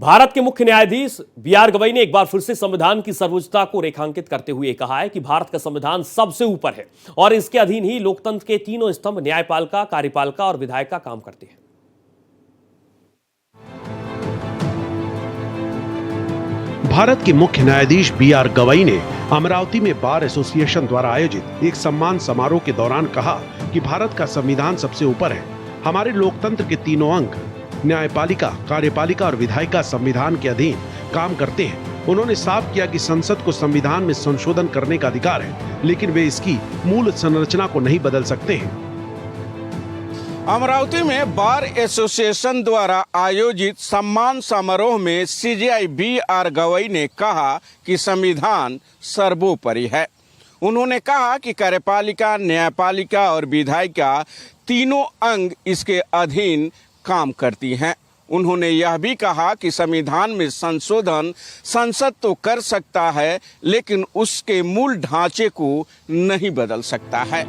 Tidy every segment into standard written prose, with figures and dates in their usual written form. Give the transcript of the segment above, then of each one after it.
भारत के मुख्य न्यायाधीश बी.आर. गवई ने एक बार फिर से संविधान की सर्वोच्चता को रेखांकित करते हुए कहा है कि भारत का संविधान सबसे ऊपर है और इसके अधीन ही लोकतंत्र के तीनों स्तंभ न्यायपालिका, कार्यपालिका और विधायिका काम करते हैं। भारत के मुख्य न्यायाधीश बी.आर. गवई ने अमरावती में बार एसोसिएशन द्वारा आयोजित एक सम्मान समारोह के दौरान कहा कि भारत का संविधान सबसे ऊपर है। हमारे लोकतंत्र के तीनों अंग न्यायपालिका, कार्यपालिका और विधायिका संविधान के अधीन काम करते हैं। उन्होंने साफ किया कि संसद को संविधान में संशोधन करने का अधिकार है, लेकिन वे इसकी मूल संरचना को नहीं बदल सकते हैं। अमरावती में बार एसोसिएशन द्वारा आयोजित सम्मान समारोह में सीजेआई बी.आर. गवई ने कहा कि संविधान सर्वोपरि है। उन्होंने कहा कि कार्यपालिका, न्यायपालिका और विधायिका तीनों अंग इसके अधीन काम करती हैं। उन्होंने यह भी कहा कि संविधान में संशोधन संसद तो कर सकता है, लेकिन उसके मूल ढांचे को नहीं बदल सकता है।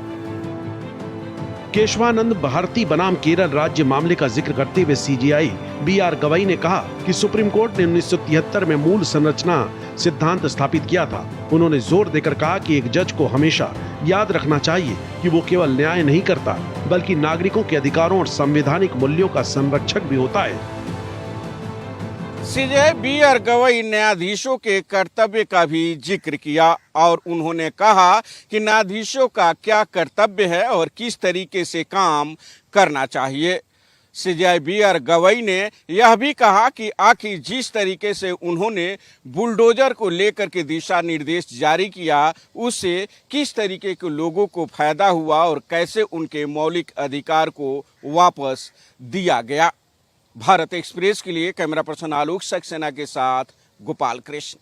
केशवानंद भारती बनाम केरल राज्य मामले का जिक्र करते हुए सीजेआई बी.आर. गवई ने कहा कि सुप्रीम कोर्ट ने 1973 में मूल संरचना सिद्धांत स्थापित किया था। उन्होंने जोर देकर कहा कि एक जज को हमेशा याद रखना चाहिए कि वो केवल न्याय नहीं करता, बल्कि नागरिकों के अधिकारों और संवैधानिक मूल्यों का संरक्षक भी होता है। CJI B R. गवई न्यायाधीशों के कर्तव्य का भी जिक्र किया और उन्होंने कहा कि न्यायाधीशों का क्या कर्तव्य है और किस तरीके से काम करना चाहिए। CJI B R. गवई ने यह भी कहा कि आखिर जिस तरीके से उन्होंने बुलडोजर को लेकर के दिशा निर्देश जारी किया, उससे किस तरीके के लोगों को फायदा हुआ और कैसे उनके मौलिक अधिकार को वापस दिया गया। भारत एक्सप्रेस के लिए कैमरा पर्सन आलोक सक्सेना के साथ गोपाल कृष्ण।